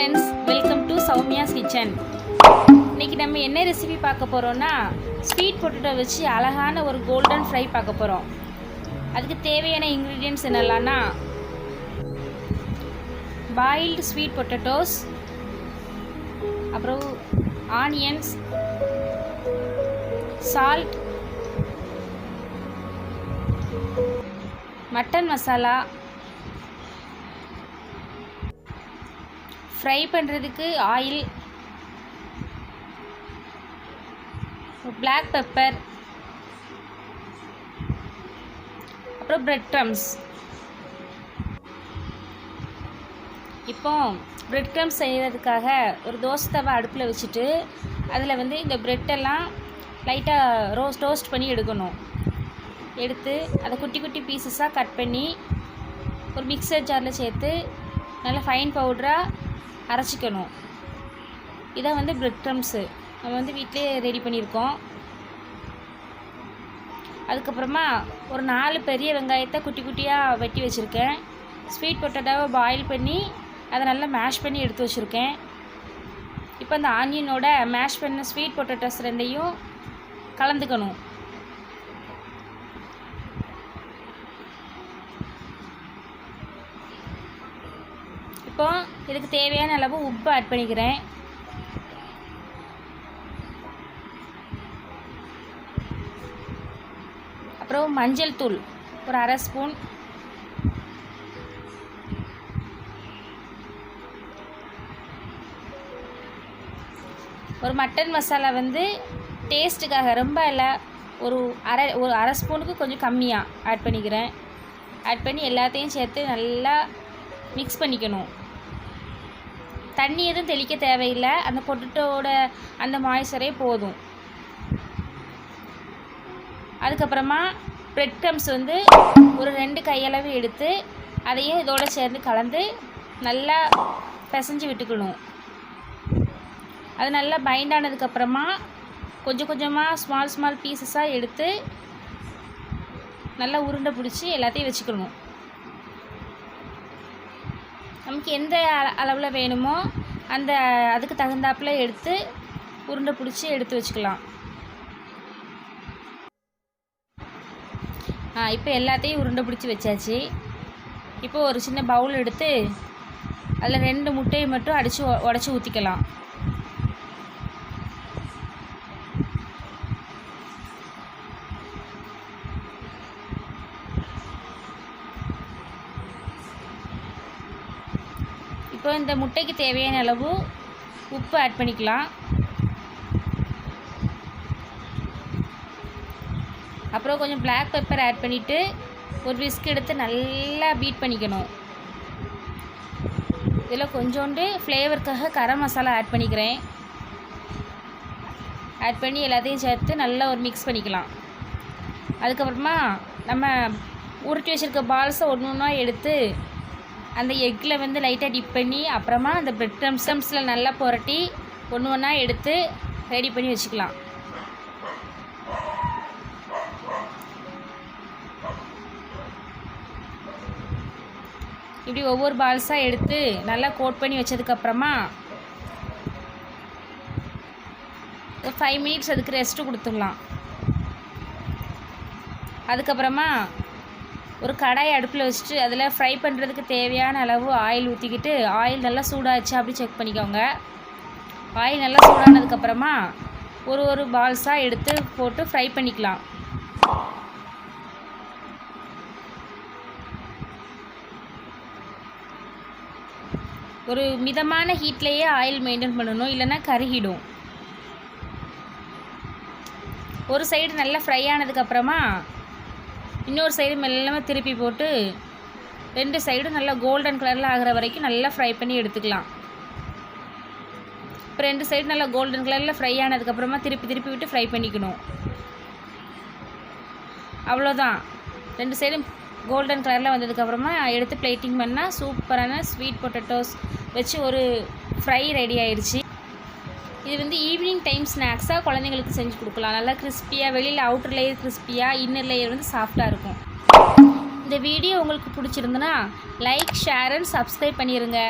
Friends, welcome to Soumya's kitchen. இன்றைக்கி நம்ம என்ன ரெசிபி பார்க்க போகிறோன்னா, ஸ்வீட் பொட்டேட்டோ வச்சு அழகான ஒரு கோல்டன் ஃப்ரை பார்க்க போகிறோம். அதுக்கு தேவையான இன்க்ரீடியன்ட்ஸ் என்னெல்லாம்னா, பாயில்டு ஸ்வீட் பொட்டேட்டோஸ், அப்புறம் onions, salt, mutton masala, fry பண்ணுறதுக்கு ஆயில், பிளாக் பெப்பர், அப்புறம் பிரெட் க்ரம்ஸ். இப்போ பிரெட் க்ரம்ஸ் செய்கிறதுக்காக ஒரு தோசை தவா அடுப்பில் வச்சுட்டு அதில் இந்த பிரெட்டெல்லாம் லைட்டாக டோஸ்ட் பண்ணி எடுக்கணும். எடுத்து அதை குட்டி குட்டி பீசஸாக கட் பண்ணி ஒரு மிக்சர் ஜாரில் சேர்த்து நல்லா ஃபைன் பவுடராக அரைச்சிக்கணும். இதான் பிரெட் க்ரம்ஸு நம்ம வீட்டிலே ரெடி பண்ணியிருக்கோம். அதுக்கப்புறமா ஒரு 4 பெரிய வெங்காயத்தை குட்டி குட்டியாக வெட்டி வச்சுருக்கேன். ஸ்வீட் பொட்டேட்டோவை பாயில் பண்ணி அதை நல்லா மேஷ் பண்ணி எடுத்து வச்சுருக்கேன். இப்போ அந்த ஆனியனோட மேஷ் பண்ண ஸ்வீட் பொட்டேட்டோஸ் ரெண்டையும் கலந்துக்கணும். இப்போ இதுக்கு தேவையான அளவு உப்பு ஆட் பண்ணிக்கிறேன். அப்புறம் மஞ்சள் தூள் ஒரு 1/2 ஸ்பூன், ஒரு மட்டன் மசாலா டேஸ்ட்டுக்காக ரொம்ப இல்லை, ஒரு அரை ஸ்பூனுக்கு கொஞ்சம் கம்மியாக ஆட் பண்ணிக்கிறேன். ஆட் பண்ணி எல்லாத்தையும் சேர்த்து நல்லா மிக்ஸ் பண்ணிக்கணும். தண்ணி எதுவும் தெளிக்க தேவையில்லை, அந்த பொட்டேட்டோட அந்த மாய்ஸ்சரே போதும். அதுக்கப்புறமா பிரெட் க்ரம்ஸ் ஒரு 2 கையளவு எடுத்து அதையும் இதோடு சேர்ந்து கலந்து நல்லா பிசைஞ்சு விட்டுக்கணும். அது நல்லா பைண்ட் ஆனதுக்கப்புறமா கொஞ்சம் கொஞ்சமாக ஸ்மால் பீசஸாக எடுத்து நல்லா உருண்டை பிடிச்சி எல்லாத்தையும் வச்சுக்கணும். நமக்கு எந்த அளவில் வேணுமோ அதுக்கு தகுந்தாப்பில் எடுத்து உருண்டை பிடிச்சி எடுத்து வச்சுக்கலாம். இப்போ எல்லாத்தையும் உருண்டை பிடிச்சி வச்சாச்சு. இப்போ ஒரு சின்ன பவுல் எடுத்து அதில் 2 முட்டையை மட்டும் உடச்சி ஊற்றிக்கலாம். இப்போ இந்த முட்டைக்கு தேவையான அளவு உப்பு ஆட் பண்ணிக்கலாம். அப்புறம் கொஞ்சம் பிளாக் பெப்பர் ஆட் பண்ணிவிட்டு ஒரு விஸ்க் எடுத்து நல்லா பீட் பண்ணிக்கணும். இதில் கொஞ்சோண்டு ஃப்ளேவருக்காக கரம் மசாலா ஆட் பண்ணிக்கிறேன். ஆட் பண்ணி எல்லாத்தையும் சேர்த்து நல்லா ஒரு மிக்ஸ் பண்ணிக்கலாம். அதுக்கப்புறமா நம்ம உருட்டி வச்சுருக்க பால்ஸை ஒன்றா எடுத்து அந்த எக்கில் லைட்டாக டிப் பண்ணி அப்புறமா அந்த பிரெட் க்ரம்ஸில் நல்லா புரட்டி ஒன்றா எடுத்து ரெடி பண்ணி வச்சுக்கலாம். இப்படி ஒவ்வொரு பால்ஸாக எடுத்து நல்லா கோட் பண்ணி வச்சதுக்கப்புறமா ஒரு 5 மினிட்ஸ் அதுக்கு ரெஸ்ட்டு கொடுத்துடலாம். அதுக்கப்புறமா ஒரு கடாயை அடுப்பில் வச்சுட்டு அதில் ஃப்ரை பண்ணுறதுக்கு தேவையான அளவு ஆயில் ஊற்றிக்கிட்டு, ஆயில் நல்லா சூடாச்சு அப்படி செக் பண்ணிக்கோங்க. ஆயில் நல்லா சூடானதுக்கப்புறமா ஒரு பால்ஸாக எடுத்து போட்டு ஃப்ரை பண்ணிக்கலாம். ஒரு மிதமான ஹீட்லேயே ஆயில் மெயின்டைன் பண்ணணும், இல்லைன்னா கருகிடும். ஒரு சைடு நல்லா ஃப்ரை ஆனதுக்கப்புறமா இன்னொரு சைடு மெல்லமாக திருப்பி போட்டு 2 சைடும் நல்லா கோல்டன் கலரில் ஆகிற வரைக்கும் நல்லா ஃப்ரை பண்ணி எடுத்துக்கலாம். இப்போ 2 சைடு நல்லா கோல்டன் கலரில் ஃப்ரை ஆனதுக்கப்புறமா திருப்பி விட்டு ஃப்ரை பண்ணிக்கணும். அவ்வளோதான். 2 சைடும் கோல்டன் கலரில் வந்ததுக்கப்புறமா எடுத்து பிளேட்டிங் பண்ணால் சூப்பரான ஸ்வீட் பொட்டேட்டோஸ் வச்சு ஒரு ஃப்ரை ரெடி ஆயிடுச்சு. இது ஈவினிங் டைம் ஸ்நாக்ஸாக குழந்தைங்களுக்கு செஞ்சு கொடுக்கலாம். நல்லா கிறிஸ்பியாக, வெளியில் அவுட்டர் லேயர் கிறிஸ்பியாக, இன்னர் லேயர் சாஃப்டாக இருக்கும். இந்த வீடியோ உங்களுக்கு பிடிச்சிருந்துன்னா லைக், ஷேர் அண்ட் சப்ஸ்கிரைப் பண்ணிடுங்க.